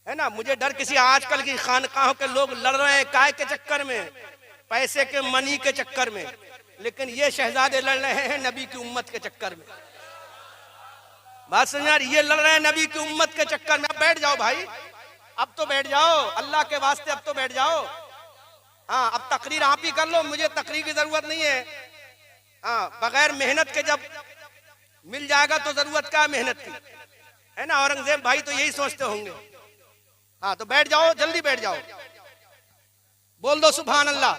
है ना। मुझे डर किसी आजकल की खानकाहों के लोग लड़ रहे हैं काय के चक्कर में, पैसे के, मनी के चक्कर में, लेकिन ये शहजादे लड़ रहे हैं नबी की उम्मत के चक्कर में। बात सुन यार, ये लड़ रहे हैं नबी की उम्मत के चक्कर में। अब बैठ जाओ भाई, अब तो बैठ जाओ, अल्लाह के वास्ते अब तो बैठ जाओ। हाँ, अब तकरीर आप ही कर लो, मुझे तकरीर की जरूरत नहीं है। हाँ, बगैर मेहनत के जब मिल जाएगा तो जरूरत क्या है मेहनत की, है ना। औरंगजेब भाई तो यही सोचते होंगे। हाँ, तो बैठ जाओ, जल्दी बैठ जाओ, बोल दो सुभान अल्लाह।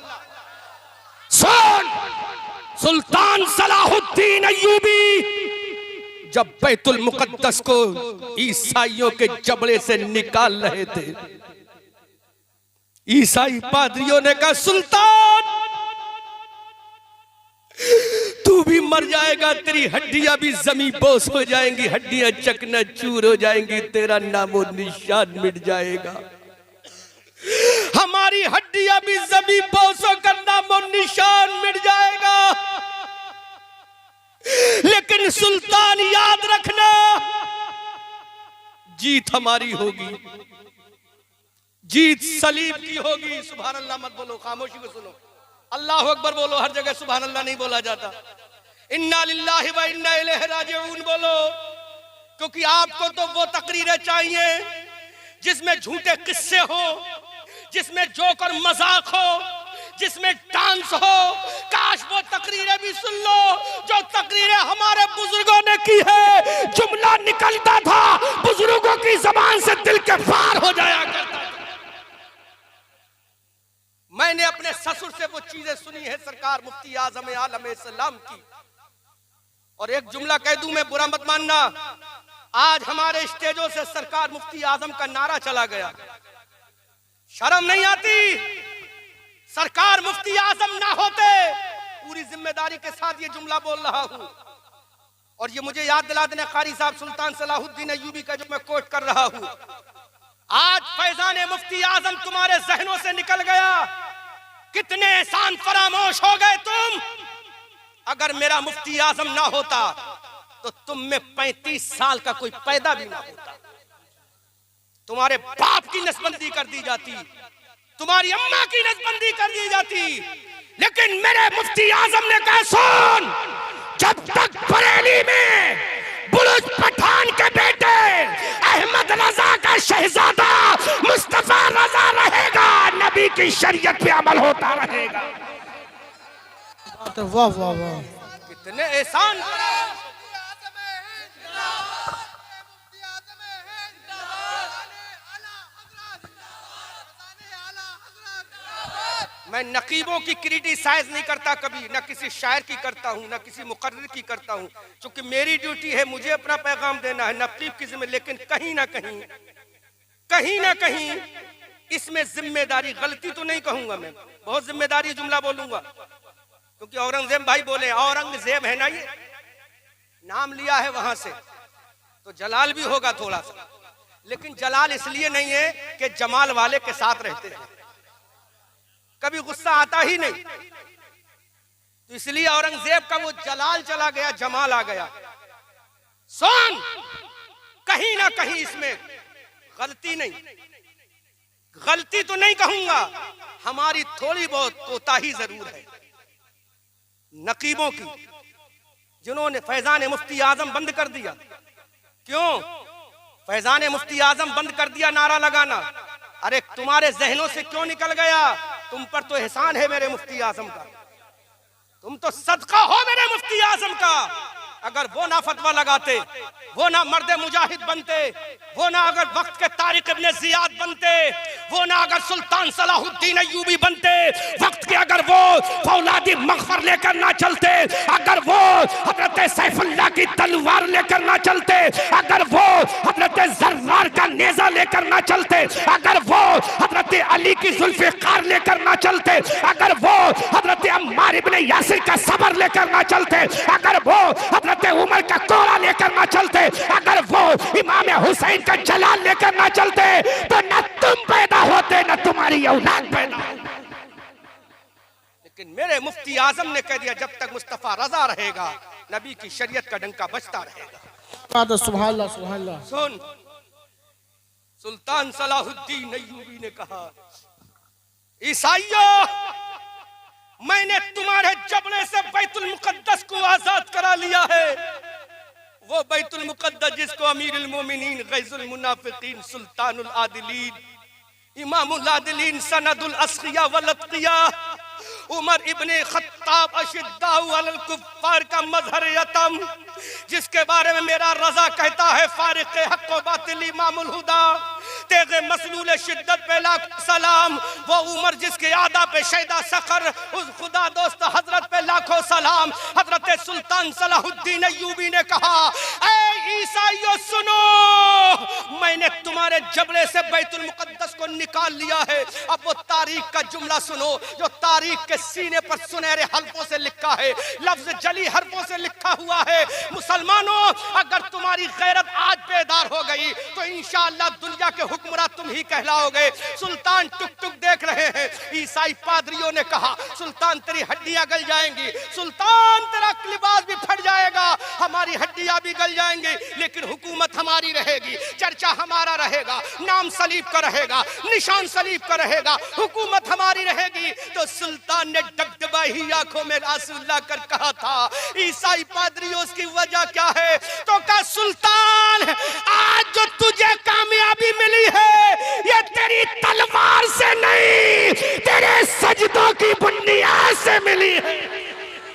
सुल्तान सलाहुद्दीन अय्यूबी जब बैतुल मुकद्दस को ईसाइयों के जबड़े से निकाल रहे थे, ईसाई पादरियों ने कहा सुल्तान तू भी मर जाएगा, तेरी हड्डियां भी जमीन बोस हो जाएंगी, हड्डियां चकनाचूर हो जाएंगी, तेरा नामो निशान मिट जाएगा। हमारी हड्डियां भी जमीन बोस होकर नामो निशान मिट जाएगा, लेकिन सुल्तान याद रखना जीत हमारी होगी, जीत सलीब की होगी। सुभान अल्लाह मत बोलो, खामोशी में सुनो। अल्लाह अकबर बोलो, हर जगह सुभान अल्लाह नहीं बोला जाता। इन्ना लिल्लाहि व इन्ना इलैहि राजिऊन बोलो, क्योंकि आपको तो वो तकरीरें चाहिए जिसमें झूठे किस्से हो, जिसमें जोक और मजाक हो, जिसमें डांस हो। काश वो तकरीरें भी सुन लो जो तकरीरें हमारे बुजुर्गों ने की है। जुमला निकलता था बुजुर्गों की जबान से दिल के पार हो जाया करता। मैंने अपने ससुर से वो चीजें सुनी है सरकार मुफ्ती आजम आलम इस्लाम की। और एक जुमला कह दूं, मैं बुरा मत मानना, आज हमारे स्टेजों से सरकार मुफ्ती आजम का नारा चला गया, शर्म नहीं आती? सरकार मुफ्ती आजम ना होते, पूरी जिम्मेदारी के साथ ये जुमला बोल रहा हूं। और ये मुझे याद दिला देना कारी साहब सुल्तान सलाहुद्दीन अय्यूबी का जो मैं कोट कर रहा हूं। आज फैजान मुफ्ती आजम तुम्हारे जहनों से निकल गया, कितने एहसान फरामोश हो गए तुम। अगर मेरा मुफ्ती आजम ना होता तो तुम में 35 साल का कोई पैदा भी ना होता, तुम्हारे बाप की नसबंदी कर दी जाती, तुम्हारी अम्मा की नसबंदी कर दी जाती। लेकिन मेरे मुफ्ती आजम ने कहा सुन, जब तक बरेली में बुलुज पठान के बेटे अहमद रजा का शहजादा मुस्तफा रजा रहेगा, नबी की शरीयत पे अमल होता रहेगा। वाह वाह वाह, कितने एहसान। मैं नकीबों की क्रिटिसाइज नहीं करता कभी, ना किसी शायर की करता हूँ, ना किसी मुकर्रिर की करता हूँ, क्योंकि मेरी ड्यूटी है, मुझे अपना पैगाम देना है, नकीब की जिम्मे। लेकिन कहीं ना कहीं इसमें जिम्मेदारी, गलती तो नहीं कहूंगा मैं, बहुत जिम्मेदारी जुमला बोलूंगा, क्योंकि औरंगजेब भाई बोले, औरंगजेब है ना, ये नाम लिया है वहां से, तो जलाल भी होगा थोड़ा सा, लेकिन जलाल इसलिए नहीं है कि जमाल वाले के साथ रहते हैं, कभी गुस्सा आता ही नहीं, तो इसलिए औरंगजेब का वो जलाल चला गया, जमाल आ गया। सुन, कहीं ना कहीं इसमें गलती नहीं, गलती तो नहीं कहूंगा, हमारी थोड़ी बहुत कोताही जरूर है नकीबों की, जिन्होंने फैजान मुफ्ती आजम बंद कर दिया। क्यों फैजान मुफ्ती आजम बंद कर दिया नारा लगाना? अरे तुम्हारे जहनों से क्यों निकल गया? तुम पर तो एहसान है मेरे मुफ्ती आजम का, तुम तो सदका हो मेरे मुफ्ती आजम का। अगर वो ना फतवा लगाते, वो ना मर्द मुजाहिद बनते, वो ना अगर वक्त के तारिक इब्ने जियाद बनते, वो ना अगर सुल्तान सलाहुद्दीन अय्यूबी बनते, वक्त के अगर वो फौलादी मगफर लेकर ना चलते, अगर वो हजरत सैफुल्लाह की तलवार लेकर ना चलते, अगर वो हजरत जर्रार का नेजा लेकर ना चलते, अगर वो हजरत अली की जुल्फ़िकार लेकर ना चलते, अगर वो हजरत अम्मार इब्ने यासिर का सबर लेकर ना चलते, अगर वो हजरत उमर का कोरा लेकर ना चलते, अगर वो इमाम हुसैन का जलाल लेकर ना चलते, तो न तुम पैदा होते न तुम्हारी औलाद पैदा। लेकिन मेरे मुफ्ती आजम ने कह दिया, जब तक मुस्तफा रजा रहेगा, नबी की शरीयत का डंका बजता रहेगा। सुभान अल्लाह सुभान अल्लाह। सुल्तान सलाहुद्दीन अय्यूबी ने कहा, ईसाइयों, मैंने तुम्हारे जबड़े से बैतुल मुकद्दस को आजाद करा लिया है। वो बैतुल मुकद्दस जिसको अमीरुल मोमिनीन गैजुल मुनाफिकीन सुल्तानुल आदिलीन इमामुल आदिलीन सनदुल अस्किया वल अत्किया उमर इब्ने खत्ताब अशिद्दाउ अलल कुफ्फार का मजहर यतम, जिसके बारे में मेरा रजा कहता है फारिक़ हक़ व बातिल इमामुल हुदा, तेगे मसलूल शिद्दत पे लाख सलाम। वो उमर जिसके आदा पे शैदा सखर, उस खुदा दोस्त हजरत पे लाखों सलाम। हजरत सुल्तान सलाहुद्दीन अय्यूबी ने कहा, ऐ ईसाइयों सुनो, मैंने तुम्हारे जबड़े से बैतुल मुकद्दस को निकाल लिया है। अब वो तारीख का जुमला सुनो जो तारीख के सीने पर सुनहरे हल्फों से लिखा है, लफ्ज जली हरफों से लिखा हुआ है। मुसलमानों, अगर तुम्हारी गैरत आज बेदार हो गई तो इंशाअल्लाह दुनिया के हुक्मरान तुम ही कहलाओगे। सुल्तान टुक टुक देख रहे हैं। ईसाई पादरियों ने कहा, सुल्तान तेरी हड्डियां गल जाएंगी, सुल्तान तेरा लिबास भी फट जाएगा, हमारी हड्डियां भी गल जाएंगी, लेकिन हुकूमत हमारी रहेगी, चर्चा हमारा रहेगा, नाम सलीब का रहेगा, निशान सलीब का रहेगा, हुकूमत हमारी रहेगी। तो सुल्तान ने डगडगाई आंखों में आंसू लाकर कहा था, ईसाई पादरियों, उसकी वजह क्या है? तो कहा, सुल्तान, आज जो तुझे कामयाबी मिली है ये तेरी तलवार से नहीं, तेरे सजदों की बुनियाद से मिली है।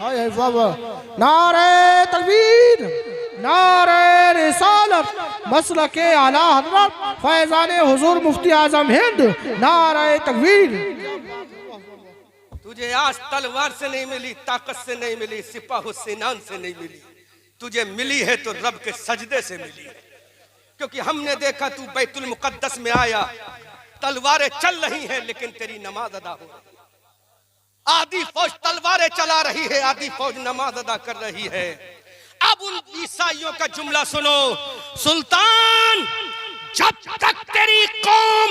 हाय बाबा, नारे तकबीर, नारे रिसालत, मसलके आला हज़रत फैज़ान हुजूर मुफ्ती आज़म हिंद, नारे तकबीर। तुझे आज तलवार से नहीं मिली, ताकत से नहीं मिली, सिपाह सिनान से नहीं मिली, तुझे मिली है तो रब के सजदे से मिली है। क्योंकि हमने देखा तू बैतुल मुकद्दस में आया, तलवारें चल रही हैं लेकिन तेरी नमाज अदा हो रही है। आधी फौज तलवारें चला रही है, आधी फौज नमाज अदा कर रही है। अब उन ईसाइयों का जुमला सुनो, सुल्तान, जब तक तेरी कौम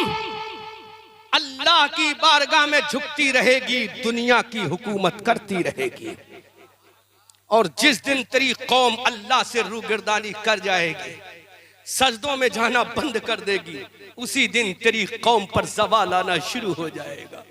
अल्लाह की बारगाह में झुकती रहेगी, दुनिया की हुकूमत करती रहेगी, और जिस दिन तेरी कौम अल्लाह से रूगिरदानी कर जाएगी, सजदों में जाना बंद कर देगी, उसी दिन तेरी कौम पर ज़वाल आना शुरू हो जाएगा।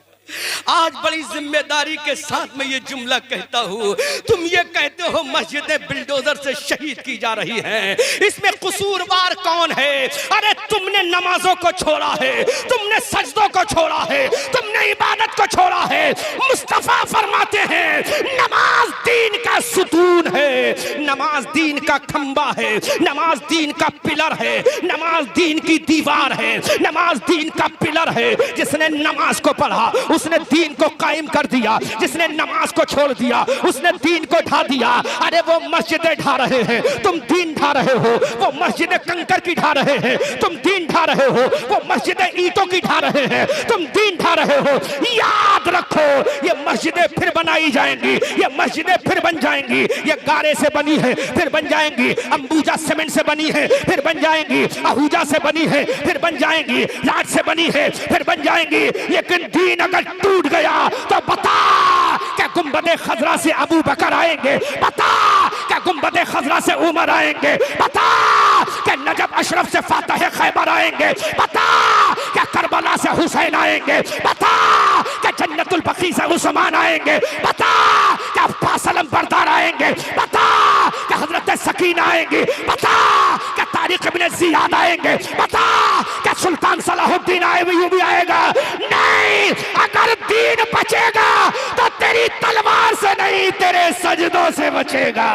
आज बड़ी जिम्मेदारी के साथ मैं ये जुमला कहता हूँ। तुम ये कहते हो मस्जिदें बिल्डोजर से शहीद की जा रही हैं, इसमें कसूरवार कौन है? अरे तुमने नमाजों को छोड़ा है, तुमने सजदों को छोड़ा है, तुमने इबादत को छोड़ा है। मुस्तफा फरमाते हैं, नमाज दीन का सुतून है, नमाज दीन का खंबा है, नमाज दीन का पिलर है, नमाज दीन की दीवार है, नमाज दीन का पिलर है। जिसने नमाज को पढ़ा उसने दीन को कायम कर दिया, जिसने नमाज को छोड़ दिया उसने दीन को ढा दिया। अरे वो मस्जिदें ढा रहे हैं, तुम दीन ढा रहे हो, वो मस्जिदें कंकर की ढा रहे हैं, तुम दीन ढा रहे हो, वो मस्जिदें ईंटों की ढा रहे हैं, तुम दीन ढा रहे हो। याद रखो, ये मस्जिदें फिर बनाई जाएंगी, ये मस्जिदें फिर बन जाएंगी, ये गारे से बनी है फिर बन जाएंगी, अंबुजा सीमेंट से बनी है फिर बन जाएंगी, आहूजा से बनी है फिर बन जाएंगी, लाट से बनी है फिर बन जाएंगी। लेकिन दीन अगर टूट गया तो बता क्या गुंबदे खजरा से अबू बकर आएंगे, बता क्या गुंबदे खजरा से उमर आएंगे, बता क्या नजब अशरफ से फातह खैबर आएंगे, बता क्या करबला से हुसैन आएंगे, बता क्या जन्नतुल बकी से उस्मान आएंगे, बता क्या फासलम बरदार आएंगे, बता क्या हजरत सकीना आएंगे, बता क्या तारिक इब्न जियाद आएंगे, बता क्या सुल्तान सलाहुद्दीन अय्यूबी आएगा? नहीं, अगर दीन बचेगा तो तेरी तलवार से नहीं, तेरे सजदों से बचेगा।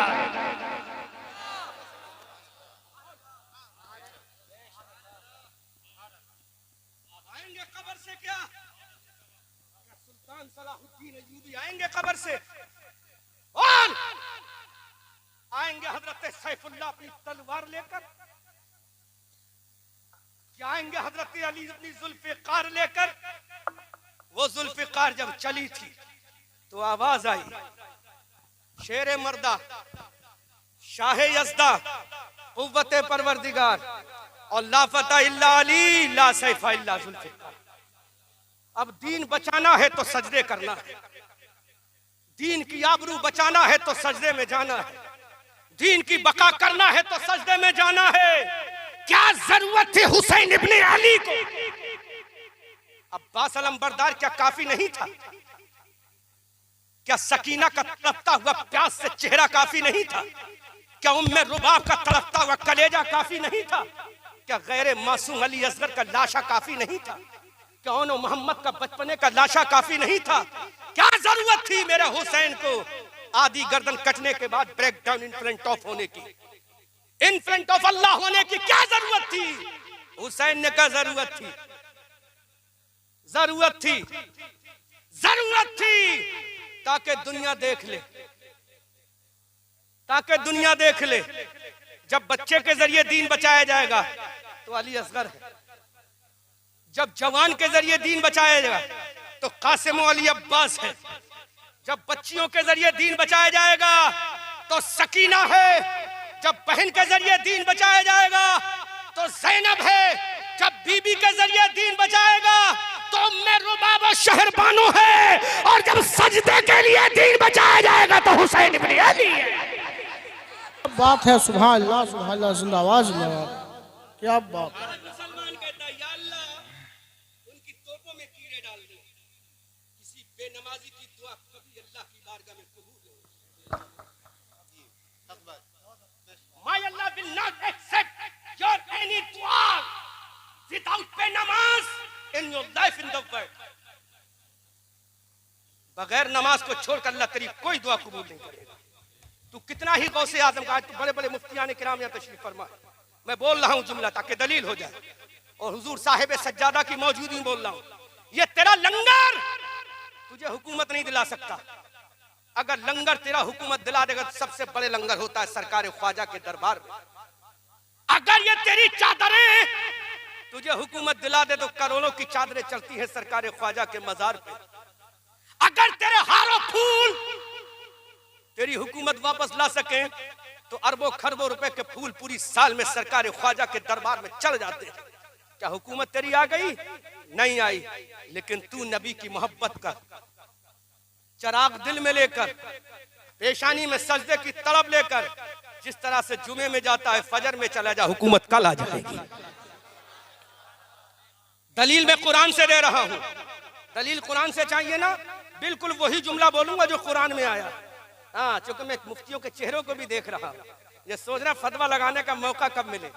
आएंगे कब्र से क्या? सुल्तान सलाहुद्दीन अय्यूबी आएंगे कब्र से, और आएंगे हजरत सैफुल्लाह अपनी तलवार लेकर, आएंगे हजरत अली अपनी जुल्फिकार लेकर। वो जुल्फिकार जब चली थी तो आवाज आई, शेर मर्दा, शाह यज़दा, कुव्वत परवरदिगार, और ला फता इल्ला अली, ला सैफा इल्ला जुल्फिकार। अब दीन बचाना है तो सजदे करना है, दीन की आबरू बचाना है तो सजदे में जाना है, दीन की बका करना है तो सजदे में जाना है। क्या जरूरत थी हुसैन इब्ने अली को? अब्बास अलंबरदार क्या काफी नहीं था? क्या सकीना का तड़पता हुआ प्यास से चेहरा काफी नहीं था? क्या उम्मे रुबाब का तड़पता हुआ कलेजा काफी नहीं था? क्या गैर मासूम अली असगर का लाशा काफी नहीं था? क्या उन मोहम्मद का बचपने का लाशा काफी नहीं था? क्या जरूरत थी मेरे हुसैन को आधी गर्दन कटने के बाद break down in front of होने की, इन फ्रंट ऑफ अल्लाह होने की क्या जरूरत थी? हुसैन ने क्या जरूरत थी? जरूरत थी, जरूरत थी ताकि दुनिया देख ले, ताकि दुनिया देख ले। जब बच्चे के जरिए दीन बचाया जाएगा तो अली असगर है, जब जवान के जरिए दीन बचाया जाएगा तो कासिम अली अब्बास है, जब बच्चियों के जरिए दीन बचाया जाएगा तो सकीना है, जब बहन के जरिए दीन बचाया जाएगा तो ज़ैनब है, जब बीबी के जरिए दीन बचाएगा तो उम्मे रुबाब शहरबानो है, और जब सजदे के लिए दीन बचाया जाएगा तो हुसैन इब्ने अली है। बात है, सुभान अल्लाह, जिंदाबाद जिंदाबाद, क्या बात है। मुसलमान कहता है या अल्लाह उनकी तोपों में कीड़े डाल दे, किसी बेनमाजी की दुआ कभी अल्लाह की बारगाह में कबूल नहीं। My Allah will not accept your any dua without benamaz in your life in the world. बगैर नमाज को छोड़कर अल्लाह तेरी कोई दुआ कबूल नहीं करेगा। तू कितना ही गौसे आजम का, तू बड़े बड़े मुफ्तियान किराम यहाँ तशरीफ फरमा, मैं बोल रहा हूँ जुमला ताकि दलील हो जाए, और हुजूर साहिब सज्जादा की मौजूदगी बोल रहा हूँ। ये तेरा लंगर तुझे हुकूमत नहीं दिला सकता। अगर लंगर तेरा हुकूमत दिला देगा तो सबसे बड़े लंगर होता है सरकार ख्वाजा के दरबार में। अगर ये तेरी चादरें तुझे हुकूमत दिला दे तो करोड़ों की चादरें चलती हैं सरकार ख्वाजा के मजार पे। अगर तेरे हारों फूल तेरी हुकूमत वापस ला सके तो अरबों खरबों रुपए के फूल पूरी साल में सरकार ख्वाजा के दरबार में चल जाते हैं। क्या हुकूमत तेरी आ गई? नहीं आई, लेकिन तू नबी की मोहब्बत का चराग दिल में लेकर, पेशानी में सजदे की तड़प लेकर जिस तरह से जुमे में जाता है फजर में चला जा, हुकूमत कल आ जाएगी। दलील मैं कुरान से दे रहा हूं। दलील कुरान से चाहिए ना, बिल्कुल वही जुमला बोलूंगा जो कुरान में आया। हाँ, चूंकि मैं मुफ्तियों के चेहरों को भी देख रहा हूं, ये सोच रहा फतवा लगाने का मौका कब मिले।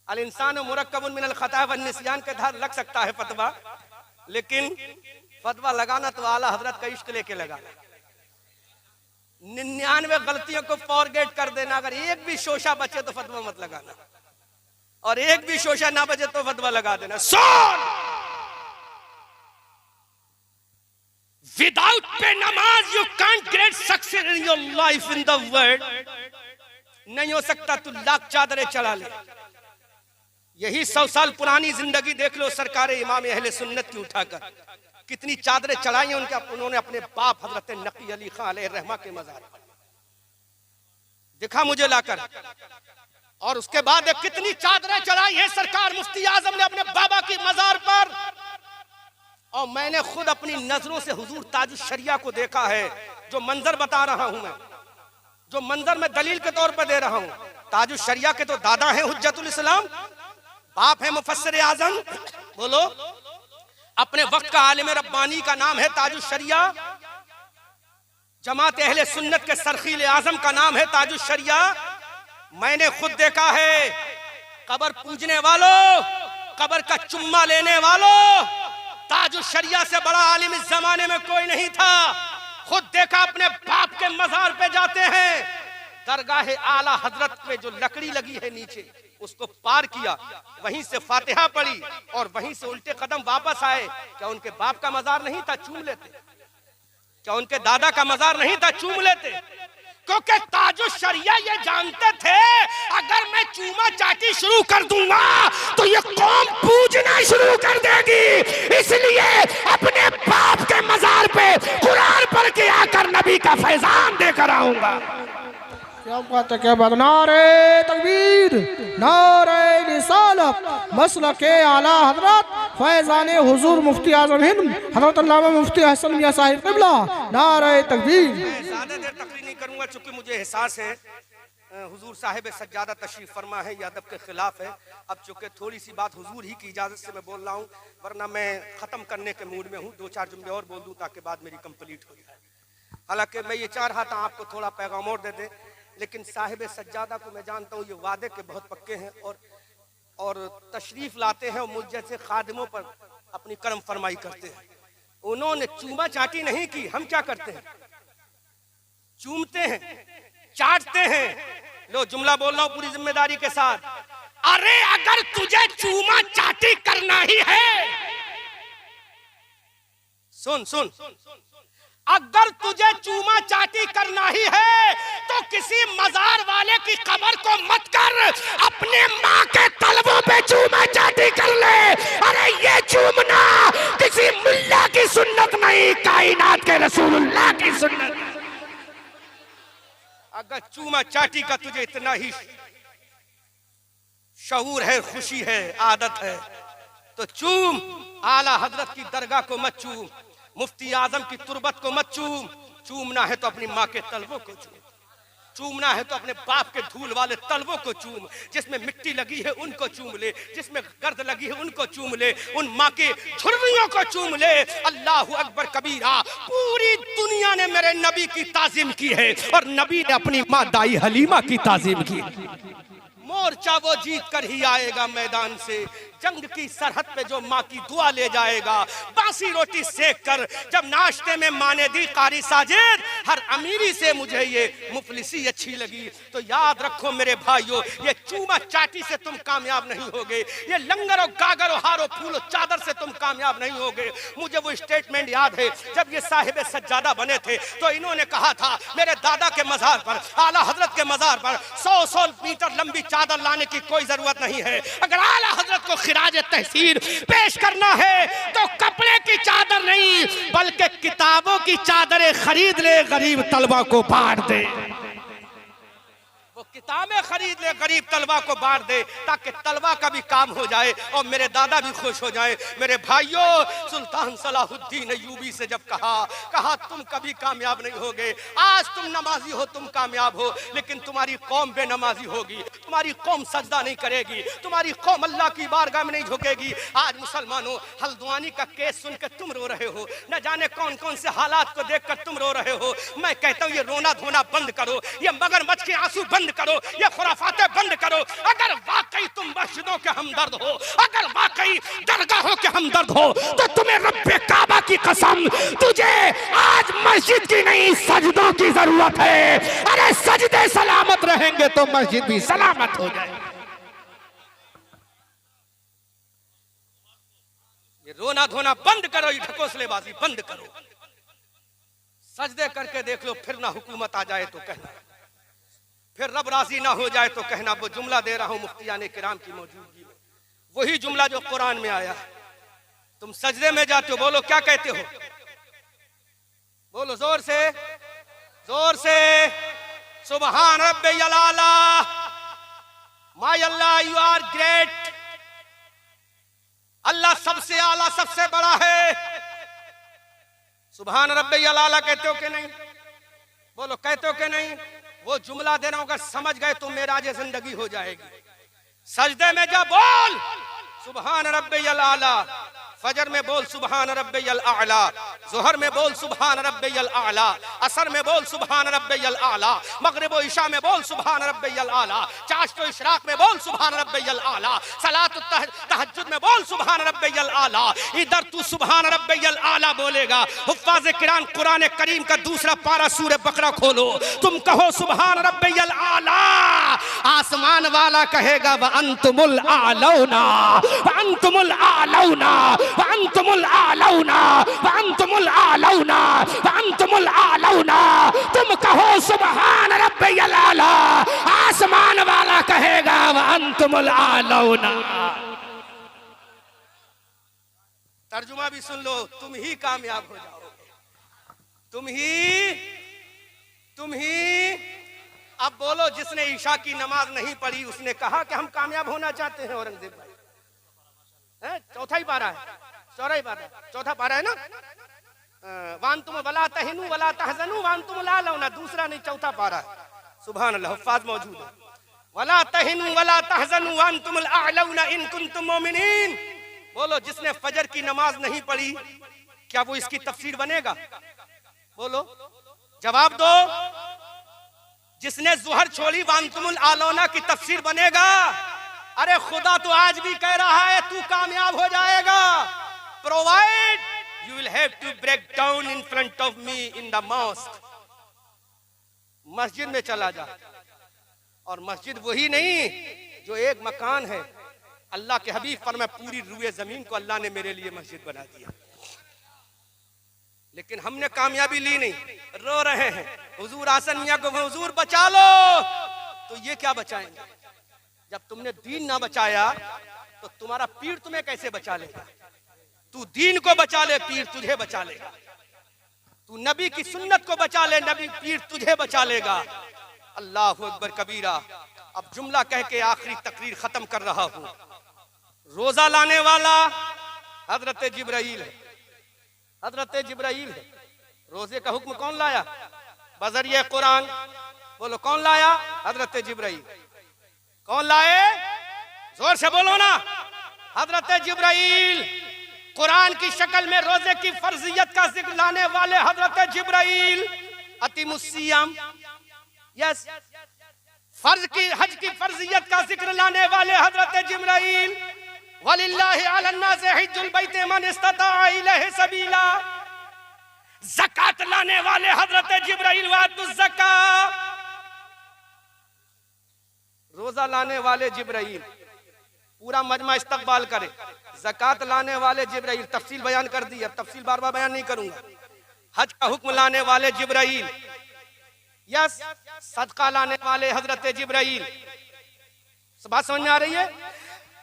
अल इंसान मुरक्कबुन मिनल खता व निस्यान के धार लग सकता है फतवा, लेकिन फतवा लगाना तो आला हजरत का इश्क लेके लगाना। 99 गलतियों को फॉरगेट कर देना। अगर एक भी शोशा बचे तो फतवा मत लगाना, और एक भी शोशा ना बचे तो फतवा लगा देना। सुन, without namaz you can't get success in your life in the world. नहीं हो सकता तू लाख चादरें चढ़ा ले। यही 100 साल पुरानी जिंदगी देख लो सरकार इमाम अहले सुन्नत की उठाकर, कितनी चादरें चढ़ाई हैं उन्होंने अपने बाप हजरत नकी अली खान अलैहि रहमा के मजार पर। दिखा मुझे लाकर। और उसके बाद कितनी चादरें चढ़ाई है सरकार मुफ्ती आजम ने अपने बाबा की मजार पर। और मैंने खुद अपनी नजरों से हुजूर ताजुश शरिया को देखा है। जो मंजर बता रहा हूं मैं, जो मंजर मैं दलील के तौर पर दे रहा हूं, ताजुश शरिया के तो दादा हैं हुज्जतुल इस्लाम, बाप है मुफस्सिर आजम। बोलो, अपने वक्त का आलिम रब्बानी का नाम है ताजुश शरिया। जमात अहले सुन्नत के सरखील आजम का नाम है ताजुश शरिया। मैंने खुद देखा है। कबर पूजने वालों, कबर का चुम्मा लेने वालों, ताजुश शरिया से बड़ा आलिम इस जमाने में कोई नहीं था। खुद देखा, अपने बाप के मजार पे जाते हैं, दरगाह आला हजरत में जो लकड़ी लगी है नीचे उसको पार किया, वहीं से फातिहा पढ़ी और वहीं से उल्टे कदम वापस आए। क्या उनके बाप का मजार नहीं था? चूम लेते। क्या उनके दादा का मजार नहीं था? चूम लेते। क्योंकि ताजुश शरिया ये जानते थे अगर मैं चूमा चाटी शुरू कर दूंगा तो ये कौम पूजना शुरू कर देगी। इसलिए अपने बाप के मजार पे कुरान पढ़ के आकर नबी का फैजान देकर आऊंगा। क्या बात है, क्या बात। नारे तकबीर, नारे रिसालत, मसलके आला हजरत फैजाने हुजूर मुफ्ती आजम हिंद हजरत अल्लामा मुफ्ती हसन मियां साहिब क़िबला, नारे तकबीर। ज्यादा देर तकरीर नहीं करूंगा चूंकि मुझे एहसास है हुजूर साहिब सज्जादा तशरीफ फरमा है, ये अदब के खिलाफ है। अब चूंकि थोड़ी सी बात हुजूर ही की इजाज़त से मैं बोल रहा हूँ, वरना मैं ख़त्म करने के मूड में हूँ। 2-4 जुमले और बोल दूँ ताकि बात मेरी कंप्लीट हो जाए। हालांकि मैं ये चाह रहा था आपको थोड़ा पैगाम और दे दे, लेकिन साहिब सज्जादा को मैं जानता हूँ ये वादे के बहुत पक्के हैं और तशरीफ लाते हैं और मुझ जैसे खादिमों पर अपनी करम फरमाई करते हैं। उन्होंने चूमा चाटी नहीं की, हम क्या करते हैं? चूमते हैं, चाटते हैं। लो जुमला बोल रहा हूं पूरी जिम्मेदारी के साथ। अरे अगर तुझे चूमा चाटी करना ही है, सुन सुन, अगर तुझे चूमा चाटी करना ही है तो किसी मजार वाले की कब्र को मत कर, अपने माँ के तलवों पे चूमा चाटी कर ले। अरे ये चूमना किसी मुल्ला की सुन्नत नहीं, कायनात के रसूलुल्लाह की सुन्नत। अगर चूमा चाटी का तुझे इतना ही शऊर है, खुशी है, आदत है, तो चूम। आला हजरत की दरगाह को मत चूम, मुफ्ती आजम की तुरबत को मत चूम। चूमना है तो अपनी माँ के तलवों को चूम, चूमना है तो अपने बाप के धूल वाले तलवों को चूम। जिसमें मिट्टी लगी है उनको चूम ले, जिसमें गर्द लगी है उनको चूम ले, उन माँ के झुर्रियों को चूम ले। अल्लाहु अकबर कबीरा। पूरी दुनिया ने मेरे नबी की ताजीम की है और नबी ने अपनी माँ दाई हलीमा की ताजीम की। मोर्चा वो जीत कर ही आएगा मैदान से, जंग की सरहद पे जो माँ की दुआ ले जाएगा। बासी रोटी सेक कर जब नाश्ते में माने दी कारी साजिद, हर अमीरी से मुझे ये मुफलिसी अच्छी लगी। तो याद रखो मेरे भाइयों, ये चूमा चाटी से तुम कामयाब नहीं होगे, ये लंगर और गागर और हारो फूल और चादर से तुम कामयाब नहीं होगे। मुझे वो स्टेटमेंट याद है जब ये साहिब सज्जादा बने थे तो इन्होंने कहा था मेरे दादा के मजार पर, आला हजरत के मजार पर 100 मीटर लंबी चादर लाने की कोई जरूरत नहीं है। अगर आला हजरत को खिराज तहसीर पेश करना है तो कपड़े की चादर नहीं बल्कि किताबों की चादरें खरीद ले, गरीब तलबा को बांट दे। वो किताबें खरीद ले, गरीब तलबा को बांट दे, ताकि तलबा का भी काम हो जाए और मेरे दादा भी खुश हो जाए। मेरे भाइयों, सुल्तान सलाहुद्दीन अय्यूबी से जब कहा तुम कभी कामयाब नहीं होगे। आज तुम नमाजी हो, तुम कामयाब हो, लेकिन तुम्हारी कौम बेनमाजी होगी, तुम्हारी कौम सजदा नहीं करेगी, तुम्हारी कौम अल्लाह की बारगाह में नहीं झुकेगी। आज मुसलमानों, हल्द्वानी का केस सुनकर तुम रो रहे हो, न जाने कौन कौन से हालात को देखकर तुम रो रहे हो। मैं कहता हूँ ये रोना धोना बंद करो, ये मगरमच्छ के आंसू बंद करो, ये खुराफातें बंद करो। अगर वाकई तुम मस्जिदों के हमदर्द हो, अगर वाकई दरगाहों के हमदर्द हो, तो तुम्हें रब्बे काबा की कसम, तुझे आज मस्जिद की नहीं सजदों की जरूरत है। अरे सजदे सलामत रहेंगे तो मस्जिद भी सलामत हो जाए। ये रोना धोना बंद करो, ये ढकोसलेबाजी बंद करो। सजदे करके देख लो, फिर ना हुकूमत आ जाए तो कहना, फिर रब राजी ना हो जाए तो कहना। वो जुमला दे रहा हूं मुफ्तियाने किराम की मौजूदगी में, वही जुमला जो कुरान में आया। तुम सजदे में जाते हो, बोलो क्या कहते हो? बोलो जोर से, जोर से। सुबहान रब्बियल आला, my Allah you are great. Allah सबसे आला, सबसे बड़ा है। सुबहान रब्बियल आला कहते हो कि नहीं? बोलो कहते हो कि नहीं? वो जुमला देना होगा, समझ गए तो मेराज जिंदगी हो जाएगी। सजदे में जा बोल सुबहान रब्बियल आला, फजर में बोल सुबहान रब्बियल आला, जोहर में बोल सुबहान रब्बियल आला, असर में बोल सुबहान रब्बियल आला, मगरिब व इशा में बोल सुबहान रब्बियल आला, चाश्त व इशराक में बोल सुबहान रब्बियल आला, सलात तहज्जुद में बोल सुबहान रब्बियल आला। इधर तू सुबहान रब्बियल आला बोलेगा। हुफ्फाज़ किराम कुरान करीम का दूसरा पारा सूरह बकरा खोलो, तुम कहो सुबहान रब्बियल आला, आसमान वाला कहेगा व अंतुमुल आलौना, व अंतुमुल आलौना, व अंतुमुल आलौना, व अंतुमुल आलौना, व अंतुमुल आलौना। तुम कहो सुबहान रब्बियल आला, आसमान वाला कहेगा व अंतुमुल आलौना। तर्जुमा भी सुन लो, तुम ही कामयाब हो जाओगे, तुम ही। अब बोलो, जिसने ईशा की नमाज नहीं पढ़ी उसने कहा कि हम कामयाब होना चाहते हैं। औरंगजेब भाई चौथा ही पारा है, चौथा पारा है ना। वान तुम वला तहिनु वला तहजनु वान तुम ला लौना, दूसरा नहीं चौथा पारा है। सुभान अल्लाह, हुफ्फाज मौजूद है। वला तहिनु वला तहज़नु व अंतुमुल अअलौना इन कुंतुम मुमिनीन। बोलो, जिसने फजर की नमाज नहीं पढ़ी क्या वो इसकी तफसीर बनेगा? बोलो, जवाब दो। जिसने ज़ुहर छोड़ी व अंतुमुल अअलौना की तफसीर बनेगा? अरे खुदा तो आज भी कह रहा है तू कामयाब हो जाएगा। Provide you will have to break down in front of me in the mosque. मस्जिद में चला जा, और मस्जिद वही नहीं जो एक मकान है। अल्लाह के हबीब फरमाए पूरी रुए जमीन को अल्लाह ने मेरे लिए मस्जिद बना दिया। लेकिन हमने कामयाबी ली नहीं, रो रहे हैं। हुजूर आसन मियां को हुजूर बचा लो, तो ये क्या बचाएंगे? जब तुमने दीन ना बचाया तो तुम्हारा पीर तुम्हें कैसे बचा लेगा? तू दीन को बचा ले, पीर तुझे बचा लेगा। तू नबी की सुन्नत को बचा ले, नबी पीर तुझे बचा लेगा। अल्लाहु अकबर कबीरा। अब जुमला कह के आखिरी तकरीर खत्म कर रहा हूं। रोजा लाने वाला हजरत जिब्राइल है, हजरत जिब्राइल है। रोजे का हुक्म कौन लाया? बजरिए कुरान। बोलो कौन लाया? हजरत जिब्राइल। कौन लाए? जोर से बोलो ना। हजरत जिब्राइल। कुरान की शक्ल में रोजे की फर्जियत का जिक्र लाने वाले हजरत जिब्राइल। अतिमुस्सियाम, यस, फर्ज की हज की फर्जियत का जिक्र लाने वाले हजरत जिब्राइल। वलिल्लाहि अलन्नास हिज्जुल बैत मन इस्तता इलैहि सबीला। ज़कात लाने वाले हजरत जिब्राइल वातुज़ ज़का। रोजा लाने वाले जिब्राइल, पूरा मजमा इस्तकबाल करे। ज़कात लाने वाले जिब्राइल, तफसील बयान कर दी, अब तफसील बार बार बयान नहीं करूंगा। हज का हुक्म लाने वाले जिब्राइल, यस, सदका लाने वाले हजरत जिब्राइल। बात समझ में आ रही है?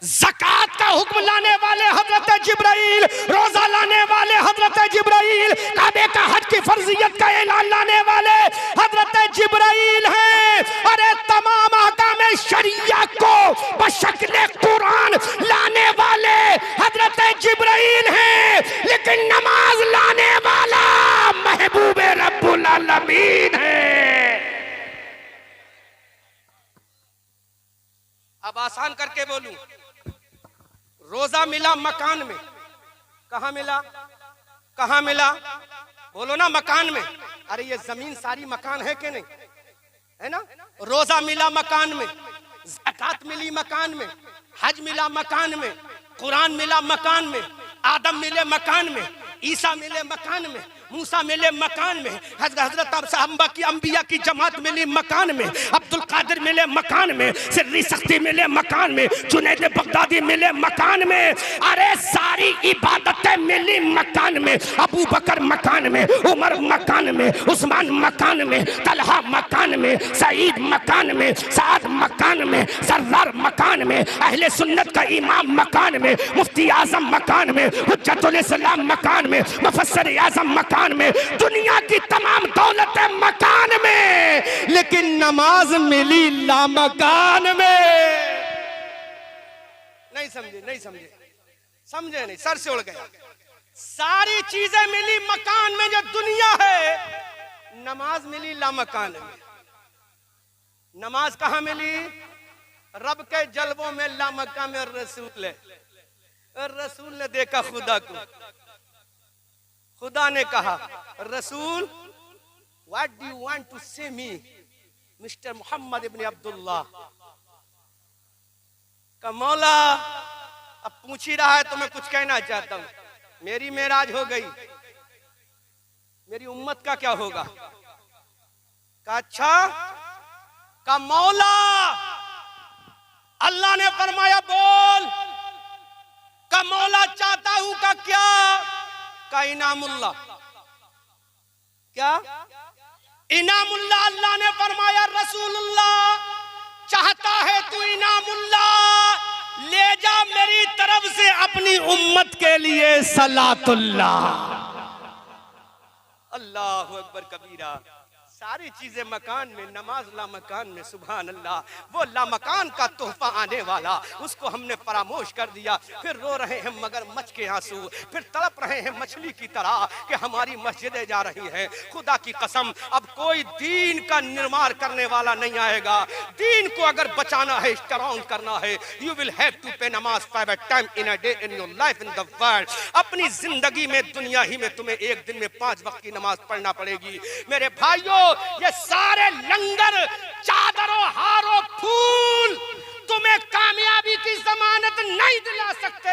ज़कात का हुक्म लाने वाले हजरत जिब्राइल, रोजा लाने वाले हजरत जिब्राइल, काबे का हज की फर्जियत का ऐलान लाने वाले हजरत जिब्राइल हैं। अरे तमाम अहकाम शरिया को बशक्ल कुरान लाने वाले हजरत जिब्राइल हैं। लेकिन नमाज लाने वाला महबूब रब्बुल आलमीन है। अब आसान करके बोलूं, रोजा मिला मकान में। कहां मिला? कहां मिला? बोलो ना, मकान में। अरे ये जमीन सारी मकान है कि नहीं? है ना? रोजा मिला मकान में, ज़कात मिली मकान में, हज मिला मकान में, कुरान मिला मकान में, आदम मिले मकान में, ईसा मिले मकान में, मूसा मिले मकान में, हजरत अंबिया की जमात मिली मकान में, अब्दुल कादिर मिले मकान में, सिर्री सख्ती मिले मकान में, जुनैद बगदादी मिले मकान में। अरे सारी इबादतें मिली मकान में। अबू बकर मकान में, उमर मकान में, उस्मान मकान में, तलहा मकान में, सईद मकान में, साद मकान में, सरदार मकान में, अहले सुन्नत का इमाम मकान में, मुफ्ती आजम मकान में, हुज्जतुल इस्लाम मकान में, मुफस्सिर आजम मकान में, दुनिया की तमाम दौलत मकान में। लेकिन नमाज मिली लामकान में। नहीं समझे? नहीं समझे? समझे नहीं, सर से उड़ गया। सारी चीजें मिली मकान में जो दुनिया है, नमाज मिली लामकान में। नमाज कहां मिली? रब के जलवों में, लामका में रसूल है। रसूल ने देखा खुदा को। खुदा ने कहा, रसूल what do you want to say me mister Mohammad ibn Abdullah? का मौला अब पूछ ही रहा है तो मैं कुछ कहना चाहता हूं। मेरी मेराज हो गई, मेरी उम्मत का क्या होगा? का अच्छा, का मौला। अल्लाह ने फरमाया बोल। का मौला चाहता हूं का क्या? का इनामुल्ला। क्या? इनामुल्ला। अल्लाह ने फरमाया रसूलुल्लाह चाहता है तू इनामुल्लाह, ले जा मेरी तरफ से अपनी उम्मत के लिए सलातुल्लाह। अल्लाहु अकबर कबीरा। सारी चीजें मकान में, नमाज लामकान में। सुभान अल्लाह, वो लामकान का तोहफा आने वाला, उसको हमने फरामोश कर दिया। फिर रो रहे हैं मगर मच के आंसू, फिर तड़प रहे हैं मछली की तरह कि हमारी मस्जिदें जा रही हैं। खुदा की कसम, अब कोई दीन का निर्माण करने वाला नहीं आएगा। दीन को अगर बचाना है, स्ट्रॉन्ग करना है, यू विल हैव टू पे नमाज 5 time in a day in your life in the world. अपनी जिंदगी में, दुनिया ही में तुम्हें एक दिन में 5 वक्त की नमाज पढ़ना पड़ेगी। मेरे भाइयों, ये सारे लंगर, चादरों, हारों, फूल तुम्हें कामयाबी की जमानत नहीं दिला सकते,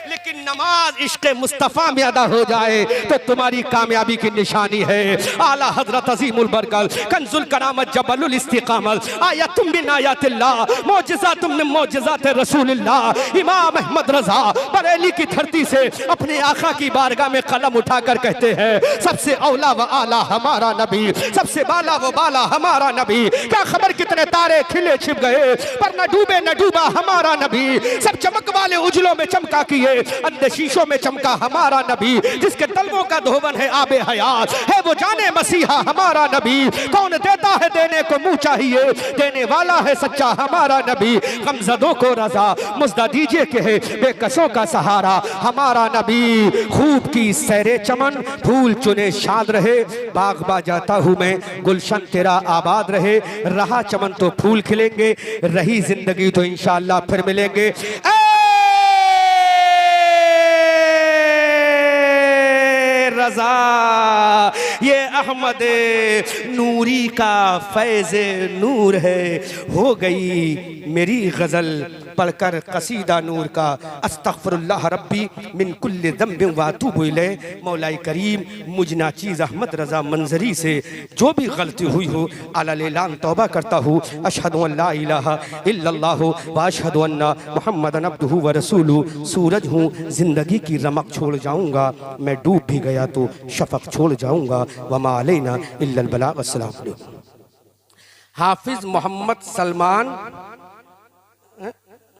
लेकिन नमाज इश्क़ मुस्तफ़ा में अदा हो जाए तो तुम्हारी कामयाबी की निशानी है। आला हजरत अज़ीमुल बरकत कंजुल करामत जबलुल इस्तिकामत आयतुम मिन आयातिल्लाह मौजिज़ातुम मिन मौजिज़ात रसूलिल्लाह इमाम अहमद रज़ा बरेली की धरती से अपने आका की बारगाह में कलम उठाकर कहते हैं, सबसे औला व आला हमारा नबी, सबसे बाला व बाला हमारा नबी। क्या खबर कितने तारे खिले छिप गए पर न डूबे न डूबा हमारा नबी। सब चमक वाले उजलों में चमका किए, अंधे शीशों में चमका हमारा नबी। जिसके तलवों का धोवन है आबे हयात, है वो जाने मसीहा हमारा नबी। कौन देता है देने को मुंह चाहिए, देने वाला है सच्चा हमारा नबी। गमज़दों को रजा मुज़्दा दीजिए के है बेकसों का सहारा हमारा नबी। खूब की सैरे चमन फूल चुने शाद रहे, बाग बा जाता हूँ मैं गुलशन तेरा आबाद रहे। रहा चमन तो फूल खिलेंगे, रही जिंदगी तो इंशाअल्लाह फिर मिलेंगे। रजा ये अहमद नूरी का फैज़ नूर है। हो गई मेरी गजल पढ़कर कसीदा नूर का, अस्तगफिरुल्लाह रब्बी मिन कुल्li ज़ंबिन व अतूबु इलैह। मौलाई करीम मुझ नाचीज़ अहमद रज़ा मंजरी से जो भी गलती हुई हो अल्लाह तौबा करता हूँ। अशहदु अल्ला इलाहा इल्लल्लाह व अशहदु अन्ना मुहम्मदन अब्दुहु व रसूलुहु। सूरज हूँ, जिंदगी की रमक छोड़ जाऊँगा, मैं डूब भी गया तो शफक छोड़ जाऊँगा। वमा अलैना इल्लल बलाग। अस्सलाम वालेकुम। हाफिज मोहम्मद सलमान